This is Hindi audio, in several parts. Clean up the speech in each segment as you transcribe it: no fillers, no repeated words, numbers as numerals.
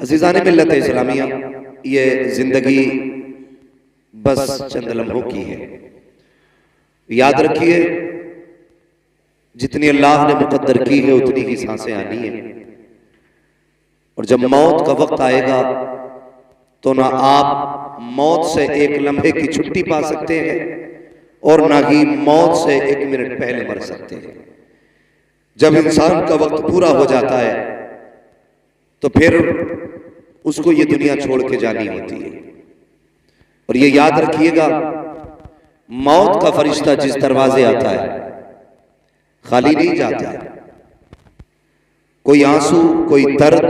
अज़ीज़ान मिल्लत इस्लामिया, ये ज़िंदगी बस चंद लम्हों की है। याद रखिए, जितनी अल्लाह ने मुक़द्दर की है उतनी ही सांसें आनी है। और जब मौत का वक्त आएगा तो ना आप मौत से एक लम्हे की छुट्टी पा सकते हैं और ना ही मौत से एक मिनट पहले मर सकते हैं। जब इंसान का वक्त पूरा हो जाता है तो फिर उसको ये दुनिया छोड़ के जानी होती है। और ये याद रखिएगा, मौत का फरिश्ता जिस दरवाजे आता है खाली नहीं जाता है। कोई आंसू, कोई दर्द,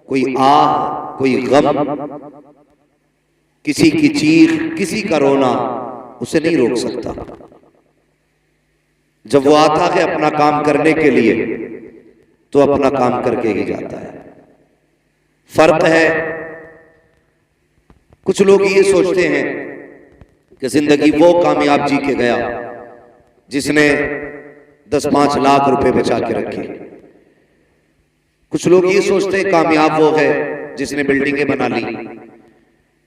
कोई आह, कोई गम, किसी की चीख, किसी का रोना उसे नहीं रोक सकता। जब वो आता है अपना काम करने के लिए तो अपना काम करके ही जाता है। फर्क है, कुछ लोग ये सोचते हैं कि जिंदगी वो कामयाब जी के गया जिसने 10-5 लाख रुपए बचा के रखे। कुछ लोग ये सोचते हैं कामयाब वो है जिसने बिल्डिंगें बना ली,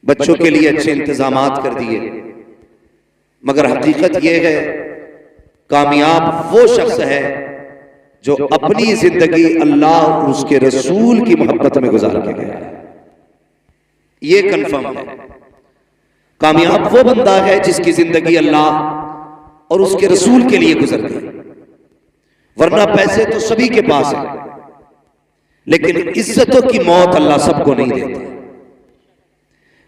बच्चों के लिए अच्छे इंतजामात कर दिए। मगर हकीकत यह है, कामयाब वो शख्स है जो अपनी जिंदगी अल्लाह और उसके रसूल की मोहब्बत में गुजार के गया है। ये कन्फर्म है। कामयाब वो बंदा है जिसकी जिंदगी अल्लाह और उसके रसूल के लिए गुजर गई। वरना पैसे तो सभी के पास है, लेकिन इज्जतों की मौत अल्लाह सबको नहीं देता।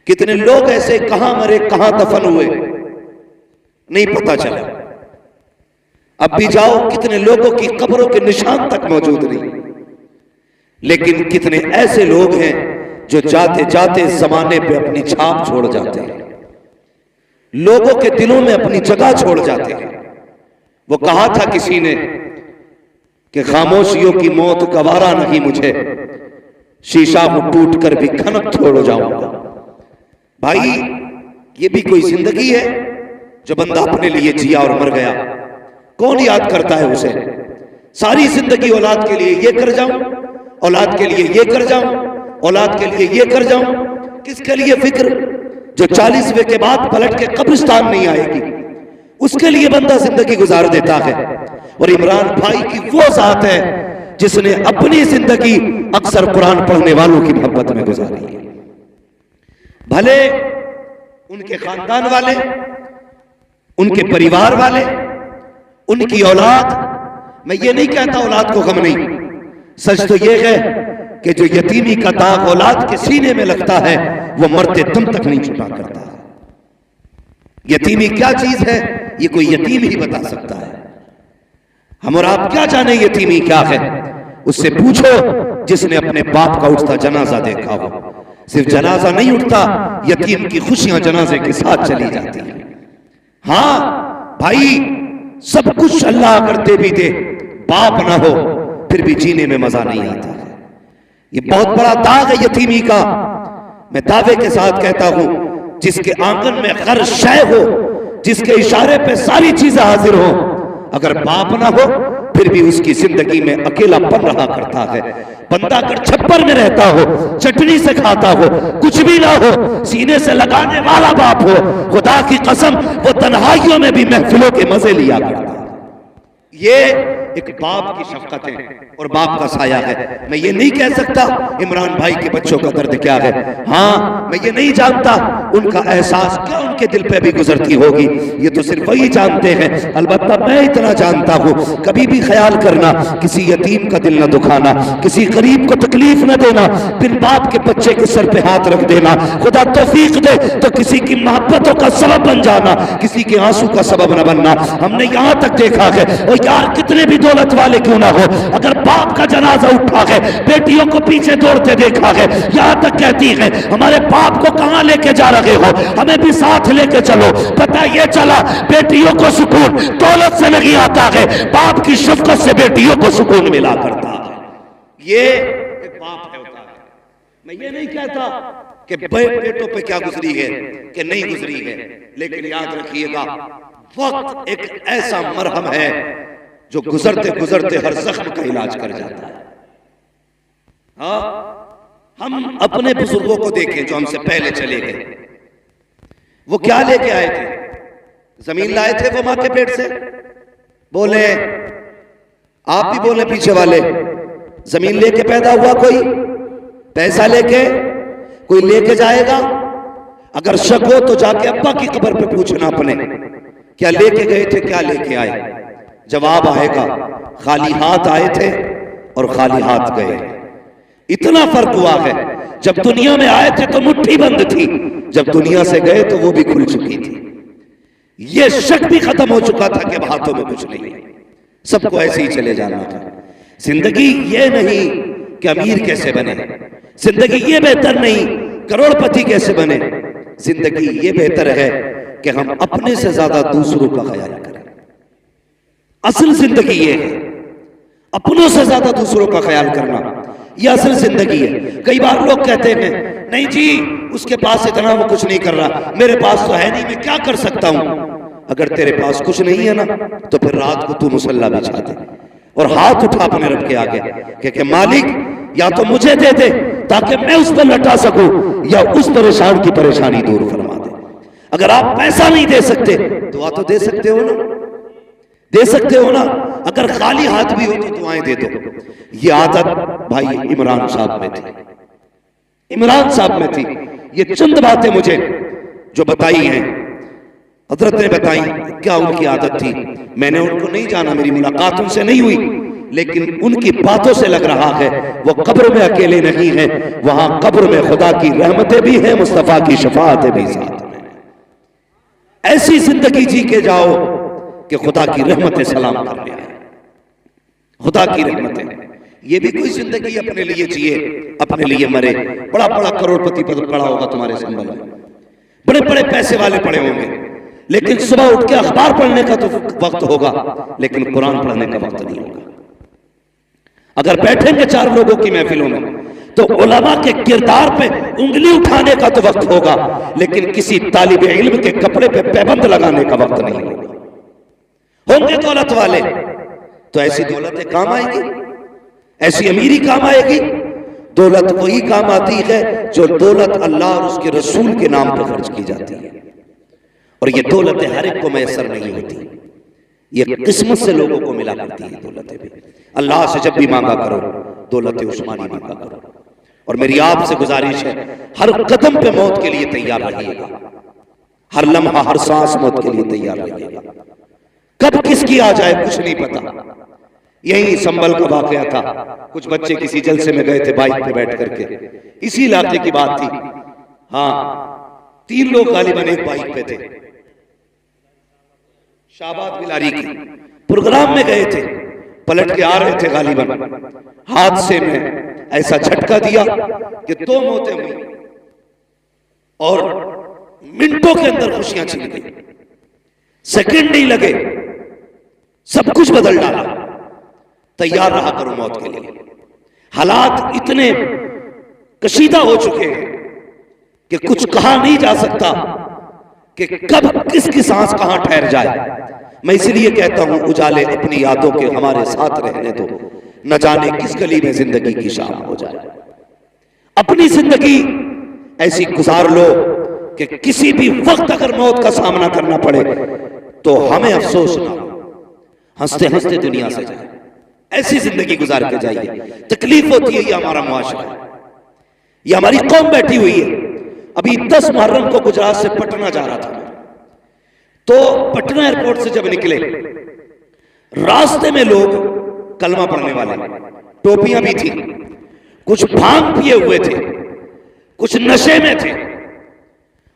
कितने लोग ऐसे कहां मरे कहां दफन हुए नहीं पता चला। अब भी जाओ, कितने लोगों की कब्रों के निशान तक मौजूद नहीं। लेकिन कितने ऐसे लोग हैं जो जाते जाते जमाने पे अपनी छाप छोड़ जाते हैं, लोगों के दिलों में अपनी जगह छोड़ जाते हैं। वो कहा था किसी ने कि खामोशियों की मौत गवारा नहीं मुझे, शीशा हूं टूट कर भी खनक छोड़ जाऊंगा। भाई, ये भी कोई जिंदगी है जो बंदा अपने लिए जिया और मर गया? कौन याद करता है उसे? सारी जिंदगी औलाद के लिए ये कर जाऊं, औलाद के लिए ये कर जाऊं, औलाद के लिए ये कर जाऊं। किसके लिए फिक्र? जो 40वें के बाद पलट के कब्रिस्तान नहीं आएगी, उसके लिए बंदा जिंदगी गुजार देता है। और इमरान भाई की वो जात है जिसने अपनी जिंदगी अक्सर कुरान पढ़ने वालों की मोहब्बत में गुजारी है। भले उनके खानदान वाले, उनके परिवार वाले, उनकी औलाद, मैं ये नहीं कहता औलाद को गम नहीं, सच तो ये है कि जो यतीमी का दाग औलाद के सीने में लगता है वो मरते दम तक नहीं छुपा करता। यतीमी क्या चीज है ये कोई यतीम ही बता सकता है। हम और आप क्या जाने यतीमी क्या है? उससे पूछो जिसने अपने बाप का उठता जनाजा देखा हो। सिर्फ जनाजा नहीं उठता, यतीम की खुशियां जनाजे के साथ चली जाती है। हाँ भाई, सब कुछ अल्लाह करते भी दे, बाप ना हो फिर भी जीने में मजा नहीं आता है। ये बहुत बड़ा दाग है यतीमी का। मैं दावे के साथ कहता हूं, जिसके आंगन में हर शय हो, जिसके इशारे पे सारी चीजें हाजिर हो, अगर बाप ना हो फिर भी उसकी जिंदगी में अकेलापन रहा करता है। बंदा अगर छप्पर में रहता हो, चटनी से खाता हो, कुछ भी ना हो, सीने से लगाने वाला बाप हो, खुदा की कसम वो तन्हाइयों में भी महफिलों के मजे लिया करता है। ये एक बाप की शफकत है और बाप का साया है। मैं ये नहीं कह सकता इमरान भाई के बच्चों का दर्द क्या है। हाँ, मैं ये नहीं जानता उनका एहसास क्या उनके दिल पे भी गुजरती होगी, ये तो सिर्फ वही जानते हैं। अलबत्ता मैं इतना जानता हूँ, कभी भी ख्याल करना किसी यतीम का दिल न दुखाना, किसी गरीब को तकलीफ न देना, बिन बाप के बच्चे के सर पे हाथ रख देना। खुदा तौफीक दे तो किसी की मोहब्बतों का सबब बन जाना, किसी के आंसू का सबब न बनना। हमने यहाँ तक देखा है, और यार कितने भी दौलत वाले क्यों ना हो, अगर बाप का जनाजा उठा है, बेटियों को पीछे दौड़ते देखा है, यहां तक कहती है हमारे बाप को कहां लेके जा रहे हो, हमें भी साथ लेके चलो। पता ये चला बेटियों को सुकून दौलत से नहीं आता है, बाप की शफकत से बेटियों को सुकून मिला करता है। ये एक बाप है होता है। मैं ये नहीं कहता कि बेटों पे क्या गुजरी है कि नहीं गुजरी है, लेकिन याद रखिएगा वक्त एक ऐसा मरहम है जो गुजरते गुजरते हर जख्म का इलाज कर जाता है। हाँ, हम अपने बुजुर्गों को देखें जो हमसे पहले चले गए, वो क्या लेके आए थे? जमीन लाए थे वो मां के पेट से? बोले, आप भी बोले पीछे वाले, जमीन लेके पैदा हुआ कोई? पैसा लेके कोई लेके जाएगा? अगर शक हो तो जाके अब्बा की कब्र पे पूछना अपने, क्या लेके गए थे, क्या लेके आए? जवाब आएगा, खाली हाथ आए थे और खाली हाथ गए। इतना फर्क हुआ है, जब दुनिया में आए थे तो मुट्ठी बंद थी, जब दुनिया से गए तो वो भी खुल चुकी थी। ये शक भी खत्म हो चुका था कि अब हाथों में कुछ नहीं है, सबको ऐसे ही चले जाना था। जिंदगी ये नहीं कि अमीर कैसे बने, जिंदगी ये बेहतर नहीं करोड़पति कैसे बने, जिंदगी ये बेहतर है कि हम अपने से ज्यादा दूसरों का ख्याल करें। असल जिंदगी ये है, अपनों से ज्यादा दूसरों का ख्याल करना, यह असल जिंदगी है। कई बार लोग कहते हैं नहीं जी उसके पास इतना, वो कुछ नहीं कर रहा, मेरे पास तो है नहीं, मैं क्या कर सकता हूं? अगर तेरे पास कुछ नहीं है ना तो फिर रात को तू मुसल्ला बिछा दे और हाथ उठा अपने रब के आगे कि मालिक या तो मुझे दे दे ताकि मैं उस पर लटा सकूं, या उस परेशान की परेशानी दूर फरमा दे। अगर आप पैसा नहीं दे सकते दुआ तो दे सकते हो ना, दे सकते हो ना। अगर खाली हाथ भी हो तो दुआएं दे दो। ये आदत भाई इमरान साहब में थी, इमरान साहब में थी। ये चंद बातें मुझे जो बताई हैं, हजरत ने बताई, क्या उनकी आदत थी। मैंने उनको नहीं जाना, मेरी मुलाकात उनसे नहीं हुई, लेकिन उनकी बातों से लग रहा है वो कब्र में अकेले नहीं है, वहां कब्र में खुदा की रहमतें भी हैं, मुस्तफा की शफाअतें भी साथ में। ऐसी जिंदगी जी के जाओ कि खुदा की रहमतें सलाम कर ले आए, खुदा की रहमतें। ये भी कोई जिंदगी अपने लिए जिए, अपने लिए मरे। बड़ा बड़ा करोड़पति पड़ा होगा तुम्हारे संबंध में, बड़े बड़े पैसे वाले पड़े होंगे, लेकिन सुबह उठ के अखबार पढ़ने का तो वक्त होगा, लेकिन कुरान पढ़ने का वक्त नहीं होगा। अगर बैठेंगे चार लोगों की महफिलों में तो उलमा के किरदार पे उंगली उठाने का तो वक्त होगा, लेकिन किसी तालिब इल्म के कपड़े पे पैबंद लगाने का वक्त नहीं होगा। होंगे दौलत वाले तो ऐसी दौलतें काम आएगी, ऐसी अमीरी काम आएगी। दौलत वही काम आती है जो दौलत अल्लाह और उसके रसूल के नाम पर खर्च की जाती है, और ये दौलतें हर एक को मैसर नहीं होती, ये किस्मत से लोगों को मिला करती है दौलतें भी। अल्लाह से जब भी मांगा करो दौलत उस्मानी मांगा करो। और मेरी आपसे गुजारिश है, हर कदम पे मौत के लिए तैयार रहिएगा, हर लम्हा हर सांस मौत के लिए तैयार रहिएगा। कब किसकी आ जाए कुछ नहीं पता। यही संभल का वाकया था, कुछ बच्चे किसी जलसे में गए थे बाइक पे बैठ करके, इसी इलाके की बात थी। हाँ, 3 लोग गालिबन एक बाइक पे थे, शाहबाद बिलारी की प्रोग्राम में गए थे, पलट के आ रहे थे गालिबन, हादसे में ऐसा झटका दिया कि 2 मौतें हुई और मिनटों के अंदर खुशियां छिन गई, सेकंड नहीं लगे, सब कुछ बदल डाला। तैयार रहा करो मौत के लिए। हालात इतने कशीदा हो चुके हैं कि कुछ कहा नहीं जा सकता कि कब किसकी सांस कहां ठहर जाए। मैं इसलिए कहता हूं उजाले अपनी यादों के हमारे साथ रहने दो, न जाने किस गली में जिंदगी की शाम हो जाए। अपनी जिंदगी ऐसी गुजार लो कि किसी भी वक्त अगर मौत का सामना करना पड़े तो हमें अफसोस ना हो, हंसते हंसते दुनिया से जाए। ऐसी जिंदगी गुजार के जाइए। तकलीफ होती है, ये हमारा मुआशरा है, ये हमारी कौम बैठी हुई है। अभी 10 मुहर्रम को गुजरात से पटना जा रहा था, तो पटना एयरपोर्ट से जब निकले, रास्ते में लोग कलमा पढ़ने वाले, टोपियां भी थी, कुछ भांग पिए हुए थे, कुछ नशे में थे,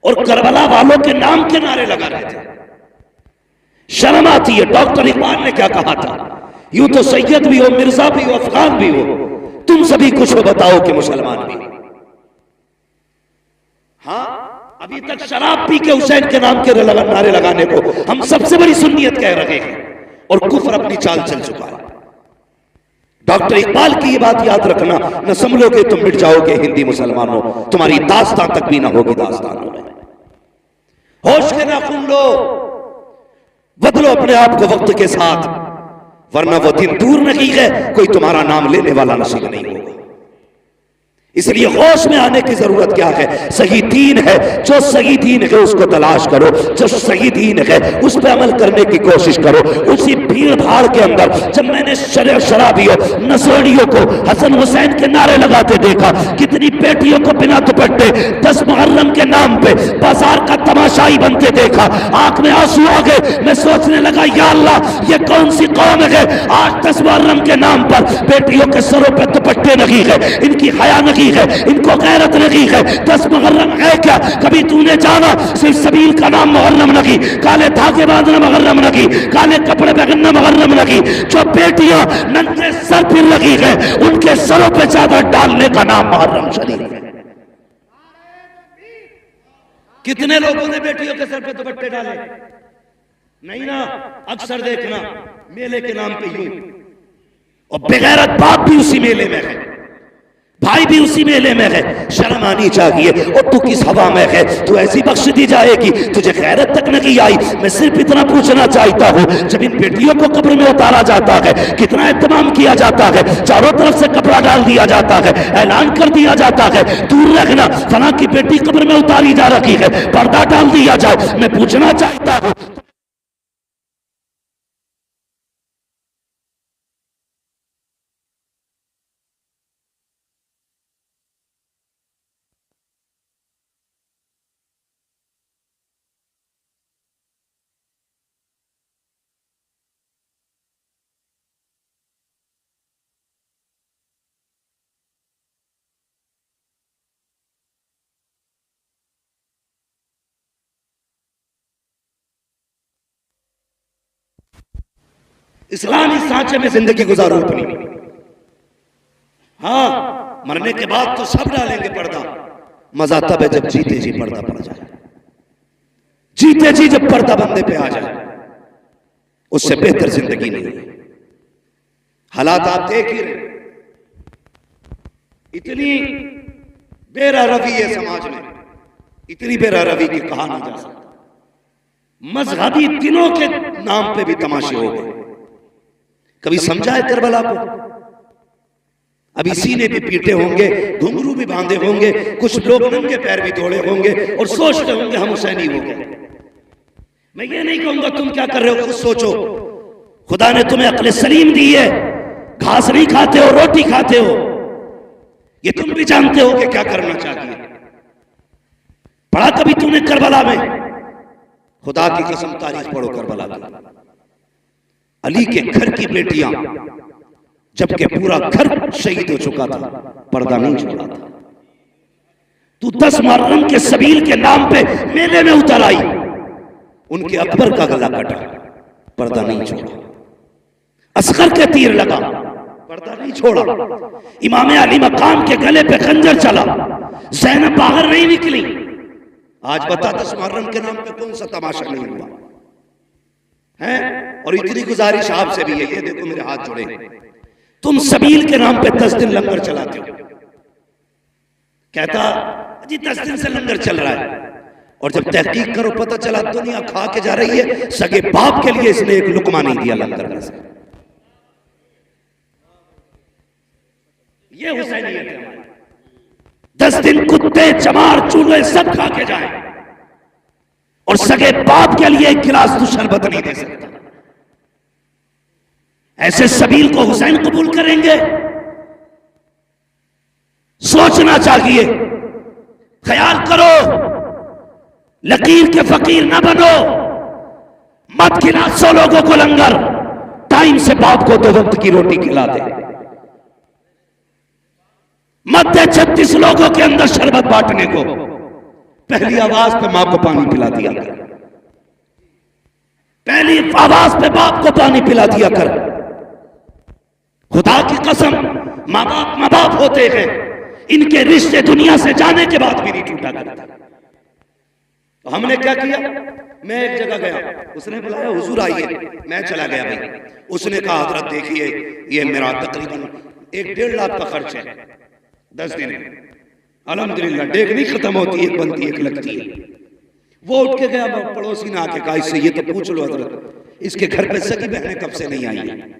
और करबला वालों के नाम के नारे लगा रहे थे। शर्म आती है। डॉक्टर इकबाल ने क्या कहा था, यूं तो सैयद भी हो, मिर्जा भी हो, अफगान भी हो, तुम सभी कुछ हो बताओ कि मुसलमान भी। हाँ, अभी तक शराब पी के हुसैन के नाम के नारे लगाने को हम सबसे बड़ी सुन्नियत कह रहे हैं, और कुफ्र अपनी चाल चल चुका है। डॉक्टर इकबाल की ये बात याद रखना, न समझोगे तुम मिट जाओगे हिंदी मुसलमानों, तुम्हारी दास्तान तक भी ना होगी दास्तानों में। होश के नाखून लो, बदलो अपने आप को वक्त के साथ, वरना वो दिन दूर नहीं है कोई तुम्हारा नाम लेने वाला नसीब नहीं होगा। इसलिए होश में आने की जरूरत क्या है? सही दीन है, जो सही दीन है उसको तलाश करो, जो सही दीन है उस पर अमल करने की कोशिश करो। उसी भीड़ भाड़ के अंदर जब मैंने शराबियों नशेड़ियों को हसन हुसैन के नारे लगाते देखा, कितनी बेटियों को बिना दुपट्टे 10 मुहर्रम के नाम पे बाजार का तमाशाई बनते देखा, आंख में आंसू आ गए। मैं सोचने लगा, या अल्लाह ये कौन सी कौम है आज 10 मुहर्रम के नाम पर बेटियों के सरों पे दुपट्टे नहीं है, इनकी हया नहीं है, इनको गैरत नहीं है। 10 मुहर्रम है क्या? कभी तूने जाना सिर्फ सबील का नाम मुहर्रम नहीं, काले धागे बांधना मुहर्रम नहीं, काले कपड़े पहनना मुहर्रम नहीं। जो बेटियां नंगे सर फिर लगी है उनके सरों पे चादर डालने का नाम मुहर्रम शरीफ है। कितने लोगों ने बेटियों के सर पे दुपट्टे डाले? नहीं ना, अक्सर देखना मेले के नाम पे यूं, और बेगैरत बाप भी उसी मेले में है, भाई भी उसी मेले में है। शर्म आनी चाहिए। और तू किस हवा में है? तू ऐसी बख्श दी जाएगी, तुझे गैरत तक नहीं आई। मैं सिर्फ इतना पूछना चाहता हूँ, जब इन बेटियों को कब्र में उतारा जाता है कितना एहतमाम किया जाता है, चारों तरफ से कपड़ा डाल दिया जाता है, ऐलान कर दिया जाता है दूर रखना फला की बेटी कब्र में उतारी जा रही है, पर्दा डाल दिया जाए। मैं पूछना चाहता हूँ, इस्लामी सांचे में जिंदगी गुजारो अपनी। हाँ, मरने के बाद तो सब डालेंगे पर्दा, मजा तब है जब जीते जी पर्दा पड़ जाए, जीते जी जब पर्दा बंदे पे आ जाए, उससे बेहतर जिंदगी नहीं है। हालात आप देख ही रहे, इतनी बेरहरवी है समाज में, इतनी बेरहरवी की कहा नहीं जा सकता। मजहबी दिनों के नाम पे भी तमाशे हो गए। कभी समझा है करबला को? अभी सीने भी पीटे होंगे, घुंघरू भी बांधे होंगे, कुछ लोग नंगे पैर भी दौड़े होंगे और सोचते होंगे हम हुसैनी हो गए। मैं ये नहीं कहूंगा तुम क्या कर रहे हो, खुद सोचो। खुदा ने तुम्हें अक्ल सलीम दी है, घास नहीं खाते हो, रोटी खाते हो, ये तुम भी जानते हो कि क्या करना चाहिए। पढ़ा कभी तूने करबला में? खुदा की कसम तारीख पढ़ो करबला की। अली के घर की बेटियां, जबकि पूरा घर शहीद हो चुका था, पर्दा नहीं छोड़ा था। तू 10 मुहर्रम के सबील के नाम पे मेले में उतर आई, उनके अकबर का गला कटा, पर्दा नहीं छोड़ा। असगर के तीर लगा, पर्दा नहीं छोड़ा। इमाम अली मकाम के गले पे खंजर चला, ज़ैनब बाहर नहीं निकली। आज बता 10 मुहर्रम के नाम पे कौन सा तमाशा नहीं हुआ है? और इतनी गुजारिश आपसे भी है, ये देखो मेरे हाथ जुड़े, तुम सबील के नाम पे 10 दिन लंगर चलाते हो। कहता जी 10 दिन से लंगर चल रहा है, और जब तहकीक करो पता चला दुनिया खा के जा रही है, सगे बाप के लिए इसने एक लुकमा नहीं दिया लंगर में से। ये हुसैनियत है। 10 दिन कुत्ते चमार चूहे सब खा के जाए, और सगे बाप के लिए एक गिलास तो शरबत नहीं दे सकता। ऐसे सबील को हुसैन कबूल करेंगे? सोचना चाहिए, ख्याल करो, लकीर के फकीर ना बनो। मत खिला 100 लोगों को लंगर, टाइम से बाप को 2 वक्त की रोटी खिला दे। मत दे 36 लोगों के अंदर शरबत बांटने को, पहली आवाज पे मां को पानी पिला दिया कर, पहली आवाज पे बाप को पानी पिला दिया कर। खुदा की कसम, माँ बाप होते हैं, इनके रिश्ते दुनिया से जाने के बाद भी नहीं टूटा करता। तो हमने क्या किया? मैं एक जगह गया, उसने बुलाया हुजूर आइए, मैं चला गया भाई। उसने कहा हजरत देखिए ये मेरा तकरीबन 1-1.5 लाख का खर्च है, 10 दिन है, अल्हम्दुलिल्लाह डेग नहीं खत्म होती, एक बनती एक लगती है। वो उठ के गया, पड़ोसी ने आके कहा इससे ये तो पूछ लो हजरत, इसके घर पे सगी बहनें कब से नहीं आई है।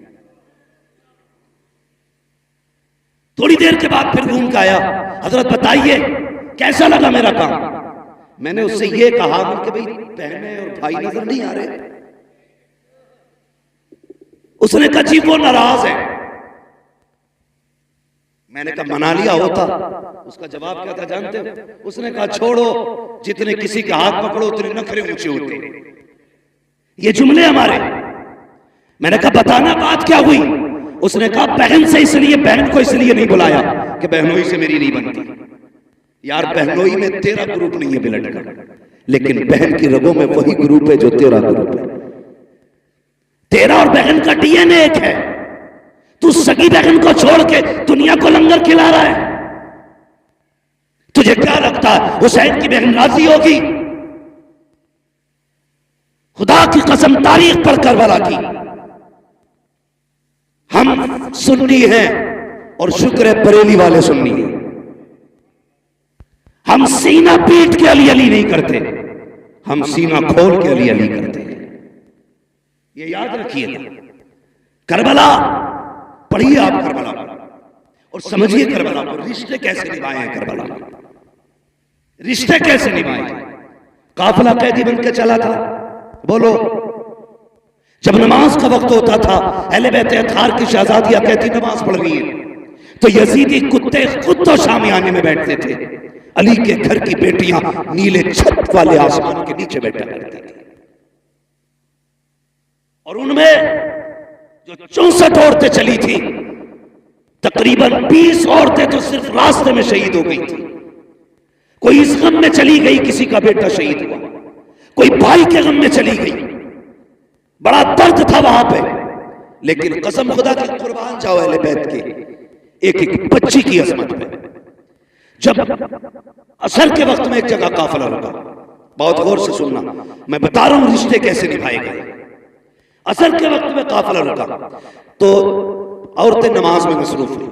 थोड़ी देर के बाद फिर घूम के आया, हजरत बताइए कैसा लगा मेरा काम। मैंने उससे ये कहा कि भाई बहनें और भाई नजर नहीं आ रहे। उसने कहा जी वो नाराज है। मैंने कहा मना लिया होता। उसका जवाब क्या था जानते हो? उसने कहा छोड़ो, जितने किसी के हाथ पकड़ो उतने नखरे ऊंचे होते। ये जुमले हमारे। मैंने कहा बताना बात क्या हुई। उसने कहा बहन से इसलिए, बहन को इसलिए नहीं बुलाया कि बहनोई से मेरी नहीं बनती। यार बहनोई में तेरा ग्रुप नहीं है ब्लड का, लेकिन बहन की रगों में वही ग्रुप है जो तेरा ग्रुप है। तेरा और बहन का डीएनए एक है। तू सगी बहन को छोड़ के दुनिया को लंगर खिला रहा है। तुझे क्या लगता है हुसैन की बहन राजी होगी? खुदा की कसम तारीख पर करबला की। हम सुन्नी हैं और शुक्र है बरेली वाले सुन्नी हैं। हम सीना पीट के अली अली नहीं करते, हम सीना खोल के अली अली करते हैं। ये याद रखिएगा। करबला पढ़िए आप करबला और समझिए करबला को। रिश्ते कैसे निभाए हैं करबला, रिश्ते कैसे निभाए। काफिला कैदी बन के चला था। बोलो, जब नमाज का वक्त होता था, अहले बैत अतहार की शहजादियां कहती नमाज पढ़ रही है, तो यजीदी कुत्ते खुद तो शामियाने में बैठते थे। अली के घर की बेटियां नीले छत वाले आसमान के नीचे बैठा करती थी। और उनमें जो 64 औरतें चली थी, तकरीबन 20 औरतें तो सिर्फ रास्ते में शहीद हो गई थी। कोई इस गम में चली गई किसी का बेटा शहीद हुआ, कोई भाई के गम में चली गई। बड़ा दर्द था वहां पे। लेकिन कसम खुदा की कुर्बान जाओ अहले बैत के एक एक बच्ची की अजमत पे। जब असर के वक्त में एक जगह काफिला रुका, बहुत गौर से सुनना, मैं बता रहा हूं रिश्ते कैसे निभाए गए। असर के वक्त में काफिला रुका तो औरतें नमाज में मसरूफ हुई।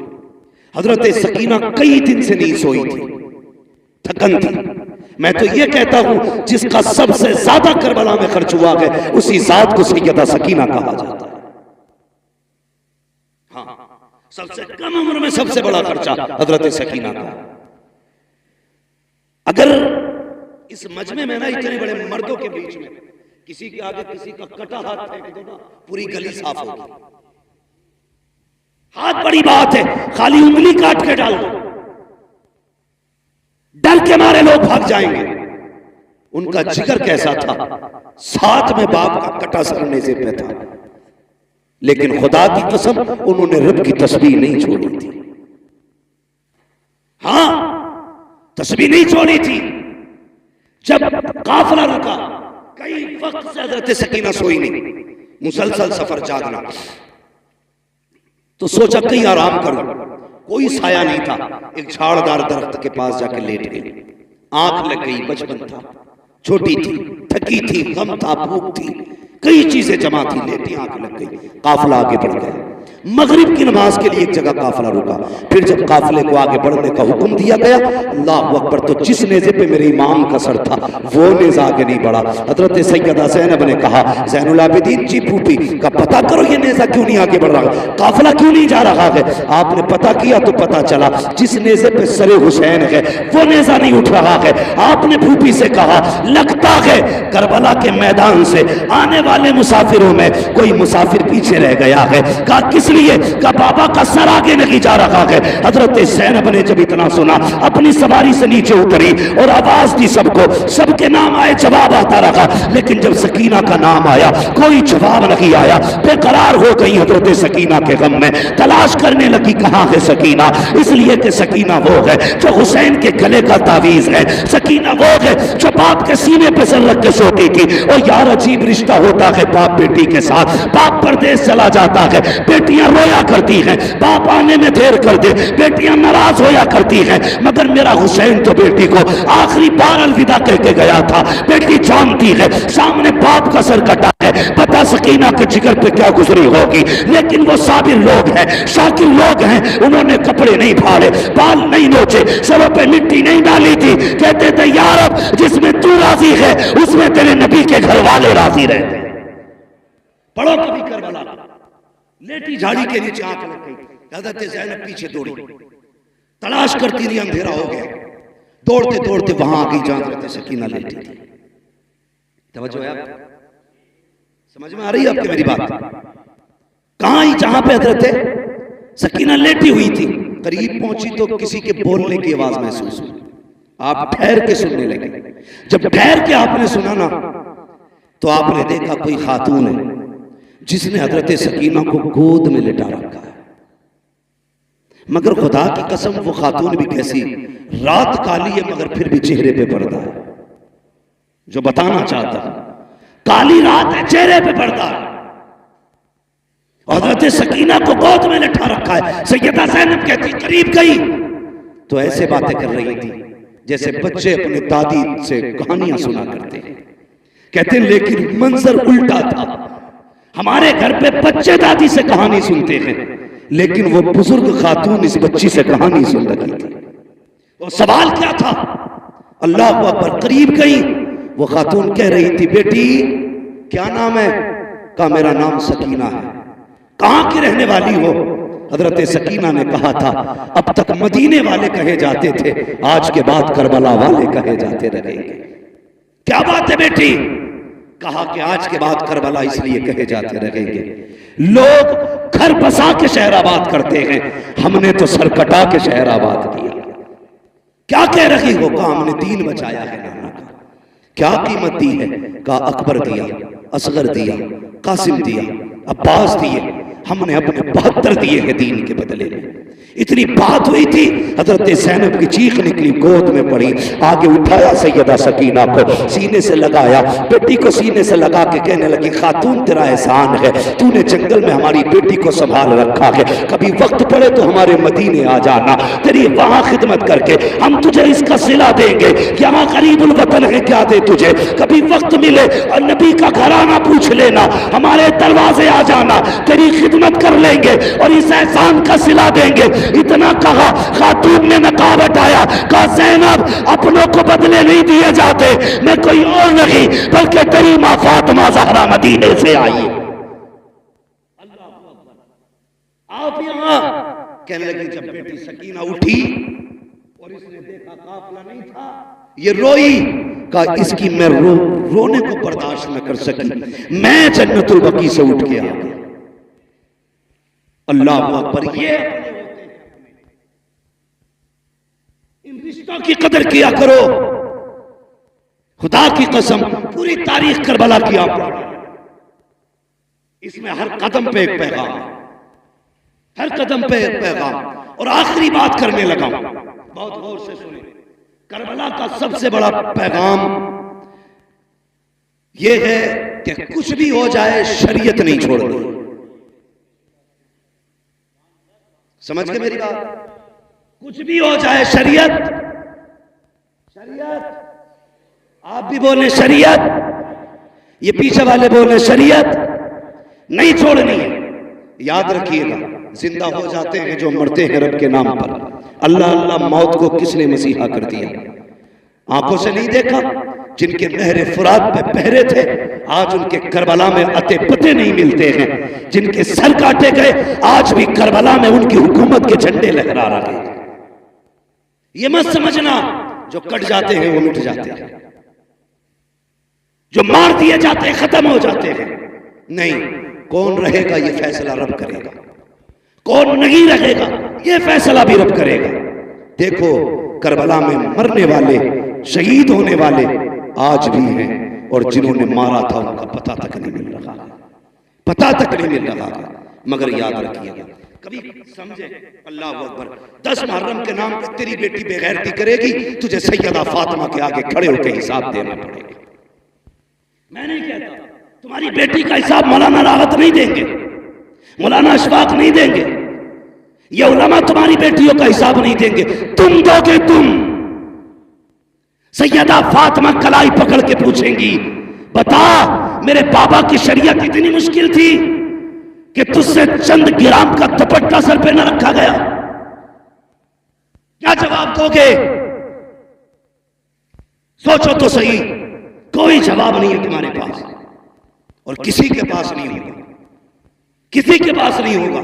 हजरत सकीना कई दिन से नहीं सोई थी, थकन थी। मैं तो ये कहता हूं जिसका सबसे ज्यादा करबला में खर्च हुआ है उसी जात को सैयदा सकीना कहा जाता है। हाँ, सबसे कम उम्र में सबसे बड़ा खर्चा हजरत सकीना का। अगर इस मजमे में ना इतने बड़े मर्दों के बीच में किसी के आगे किसी का कटा हाथ फेंक दो ना, पूरी गली साफ होगी। हाथ बड़ी बात है, खाली उंगली काट के डाल दो, डर के मारे लोग भाग जाएंगे। उनका जिगर कैसा था, साथ में बाप का कटा सरने से पे था, लेकिन खुदा की कसम उन्होंने रब की तस्बीह नहीं छोड़ी थी। हां, तस्बीह नहीं छोड़ी थी। जब काफिला रुका, कई वक्त से हजरत सकीना सोई नहीं, मुसलसल सफर जागना, तो सोचा कहीं आराम करूं। कोई साया नहीं था। एक झाड़दार दरख्त के पास जाके लेट गई। आंख लग गई, बचपन था, छोटी थी, थकी थी, गम था, भूख थी, कई चीजें जमा थी, लेटी आंख लग गई। काफिला आगे बढ़ गया। मगरिब की नमाज के लिए एक जगह काफिला रुका। फिर जब काफिले को आगे बढ़ने का हुक्म दिया गया, अल्लाह अकबर, तो जिस नेज़े पे मेरे इमाम का सर था वो नेज़ा आगे नहीं बढ़ा। हजरत सैयदा ज़ैनब ने कहा, ज़ैनुल आबिदीन जी फूफी का पता करो ये नेज़ा क्यों नहीं आगे बढ़ रहा, काफिला क्यों नहीं जा रहा है। आपने पता किया तो पता चला जिस नेज़े पे सरे हुसैन है वो नेज़ा नहीं उठ रहा है। आपने फूफी से कहा, लगता है करबला के मैदान से आने वाले मुसाफिरों में कोई मुसाफिर पीछे रह गया है। कहा किस लिए? का बाबा का सर आगे नहीं जा रहा है। हजरत ज़ैनब ने जब इतना सुना, अपनी सवारी से नीचे उतरी और आवाज दी सबको। सबके नाम आए, जवाब आता रहा, लेकिन जब सकीना का नाम आया कोई जवाब नहीं आया। बेकरार हो गई हजरत सकीना के गम में, तलाश करने लगी कहां है सकीना। इसलिए कि सकीना वो है जो हुसैन के गले का तावीज है, सकीना वो है जो बाप के सीने पे सर रख के सोती थी। और यार अजीब रिश्ता होता है बाप बेटी के साथ। बाप परदेश चला जाता है, बेटियां रोया करती हैं, बाप आने में देर कर दे, बेटियां नाराज होया करती हैं। मगर मेरा हुसैन तो बेटी को आखिरी बार अलविदा कह के गया था। बेटी जानती है सामने बाप का सर कटा है, पता सकीना के जिगर पे क्या गुजरी होगी। लेकिन वो साबिर लोग हैं, शाकिर लोग हैं, उन्होंने कपड़े नहीं फाड़े, बाल नहीं नोचे, सरों पे मिट्टी नहीं डाली थी। कहते थे यार अब जिसमें तू राजी है उसमें तेरे नबी के घर वाले राजी रहते। पढ़ो कभी करबला। लेटी झाड़ी के नीचे आंख लग गई, हजरत ज़ैनब पीछे दौड़ी। तलाश करती रही, अंधेरा हो गया, दौड़ते दौड़ते वहां आ गई जहां हजरत सकीना लेटी थी। तवज्जो है आप? समझ में आ रही है आपकी मेरी बात? कहां आई? जहां पे हजरत सकीना लेटी हुई थी। करीब पहुंची तो किसी के बोलने की आवाज महसूस हुई। आप ठहर के सुनने लगे। जब ठहर के आपने सुना ना, तो आपने देखा कोई खातून है जिसने हजरत सकीना को गोद में लिटा रखा है। मगर खुदा की कसम वो खातून भी कैसी, रात काली है मगर फिर भी चेहरे पे पर्दा है। जो बताना चाहता हूं, काली रात है, चेहरे पे पर्दा है। हजरत सकीना को गोद में लिटा रखा है। सैयदा ज़ैनब कहती, करीब गई तो ऐसे बातें कर रही थी जैसे बच्चे अपनी दादी से कहानियां सुना करते हैं। कहते हैं लेकिन मंजर उल्टा था। हमारे घर पे बच्चे दादी से कहानी सुनते हैं, लेकिन वो बुजुर्ग खातून इस बच्ची से कहानी सुन रही थी। और सवाल क्या था? अल्लाह अकबर। करीब गई, वो खातून कह रही थी, बेटी क्या नाम है? कहा मेरा नाम सकीना है। कहां की रहने वाली हो? हजरत सकीना ने कहा था, अब तक मदीने वाले कहे जाते थे, आज के बाद करबला वाले कहे जाते रहेंगे। क्या बात है बेटी? कहा कि आज के बाद करबला इसलिए कहे जाते रहेंगे, लोग घर बसा के शहराबाद करते हैं, हमने तो सर कटा के शहराबाद किया। क्या कह रही हो? कहा हमने दीन बचाया है नाना का। क्या कीमत दी है? कहा अकबर दिया, असगर दिया, कासिम दिया, अब्बास दिए, हमने अपने 72 दिए हैं दीन के बदले में। इतनी बात हुई थी, हजरत ज़ैनब की चीख निकली, गोद में पड़ी, आगे उठाया सैयदा सकीना को, सीने से लगाया, बेटी को सीने से लगा के कहने लगी, खातून तेरा एहसान है, तूने जंगल में हमारी बेटी को संभाल रखा है, कभी वक्त पड़े तो हमारे मदीने आ जाना, तेरी वहां खिदमत करके हम तुझे इसका सिला देंगे, यहाँ करीबुल वतन है, क्या दे तुझे, कभी वक्त मिले और नबी का घराना पूछ लेना, हमारे दरवाजे आ जाना, तेरी खिदमत कर लेंगे और इस एहसान का सिला देंगे। इतना कहा, खातून ने नकाब हटाया, कहा ज़ैनब अपनों को बदले नहीं दिए जाते, मैं कोई और नहीं बल्कि तेरी मां फातिमा ज़हरा मदीने से आई। आप यहां कहने लगी। जब बेटी सकीना उठी और इसने देखा काफिला नहीं था, ये रोई, कहा इसकी मैं रोने को बर्दाश्त न कर सकी, मैं जन्नतुल बकी से उठ के आ गई। अल्लाह अकबर। ये इन रिश्तों की कदर किया करो। खुदा की कसम पूरी तारीख करबला की आप, इसमें हर कदम पे एक पैगाम, हर कदम पे एक पैगाम। और आखिरी बात करने लगा, बहुत गौर से सुने। करबला का सबसे बड़ा पैगाम यह है कि कुछ भी हो जाए शरीयत नहीं छोड़नी। समझ गए मेरी बात? कुछ भी हो जाए शरीयत, शरीयत, आप भी बोले शरीयत, ये पीछे वाले बोले शरीयत, नहीं छोड़नी है। याद रखिएगा, जिंदा हो जाते हैं जो मरते हैं रब के नाम पर। अल्लाह अल्लाह मौत को किसने मसीहा कर दिया? आंखों से नहीं देखा? जिनके नहरे फुरात पे पहरे थे, आज उनके करबला में अते पते नहीं मिलते हैं। जिनके सर काटे गए, आज भी करबला में उनकी हुकूमत के झंडे लहरा रहे हैं। ये मत समझना जो कट जाते हैं वो मिट जाते हैं, जो मार दिए जाते हैं खत्म हो जाते हैं। नहीं, कौन रहेगा ये फैसला रब करेगा, कौन नहीं रहेगा ये फैसला भी रब करेगा। देखो करबला में मरने वाले, शहीद होने वाले आज भी हैं, और जिन्होंने मारा था उनका पता तक नहीं मिल रहा, पता तक नहीं मिल रहा। मगर याद रखिएगा, कभी समझे, अल्लाह अकबर, 10 मुहर्रम के नाम पर तेरी बेटी बेगैरती करेगी, तुझे सैयदा फातिमा के आगे खड़े होकर हिसाब देना पड़ेगा। मैं नहीं कहता तुम्हारी बेटी का हिसाब मौलाना रावत नहीं देंगे, मौलाना अशफाक नहीं देंगे, ये उलमा तुम्हारी बेटियों का हिसाब नहीं देंगे, तुम दोगे। तुम सैयदा फातिमा कलाई पकड़ के पूछेंगी, बता मेरे बाबा की शरीयत इतनी मुश्किल थी कि तुझसे चंद ग्राम का दुपट्टा सर पे न रखा गया? क्या जवाब दोगे? सोचो तो सही, कोई जवाब नहीं है तुम्हारे पास, और किसी के पास नहीं होगा, किसी के पास नहीं होगा।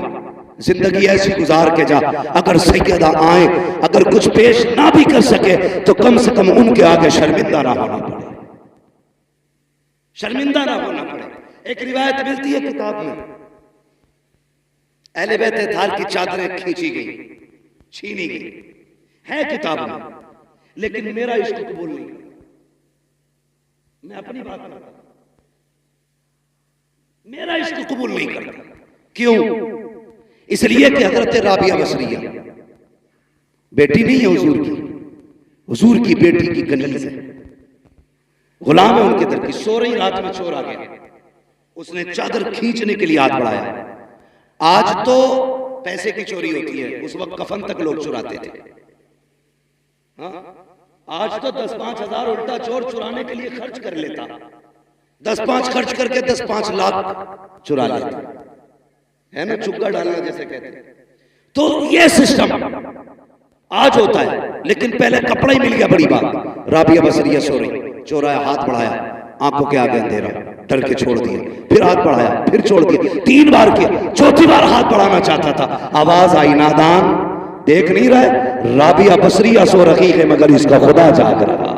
जिंदगी ऐसी गुजार के जा, अगर सैयदा आए, अगर कुछ पेश ना भी कर सके तो कम से कम उनके आगे शर्मिंदा ना होना पड़े, शर्मिंदा ना होना पड़े। एक रिवायत मिलती है किताब में, अहले बैत अताहार की चादरें खींची गई, छीनी गई, है किताब में, लेकिन मेरा इश्क कबूल नहीं। मैं अपनी बात करता, मेरा इश्क कबूल नहीं करता। क्यों? इसलिए कि हजरत राबिया बसरिया बेटी नहीं है हुजूर की, हुजूर की बेटी की कनीज है, गुलाम है उनके दर की। सो रही रात में चोर आ गया, उसने चादर खींचने के लिए हाथ बढ़ाया। आज तो पैसे की चोरी होती है, उस वक्त कफन तक लोग चुराते थे। हाँ? आज तो 10-5 हजार उल्टा चोर चुराने के लिए खर्च कर लेता, 10-5 खर्च करके 10-5 लाख चुरा लेता है ना, चुग्गा डालना जैसे कहते हैं। तो ये सिस्टम आज होता है, लेकिन पहले कपड़ा ही मिल गया, बड़ी बात। राबिया बसरिया सो रही, चोर आया, हाथ बढ़ाया, आंखों के आगे अंधेरा, डर के छोड़ दिया, फिर हाथ बढ़ाया, फिर छोड़ दिया, 3 बार किया, चौथी बार हाथ बढ़ाना चाहता था, आवाज आई, नादान देख नहीं रहा है, राबिया बसरिया सो रही है मगर इसका खुदा जाग रहा।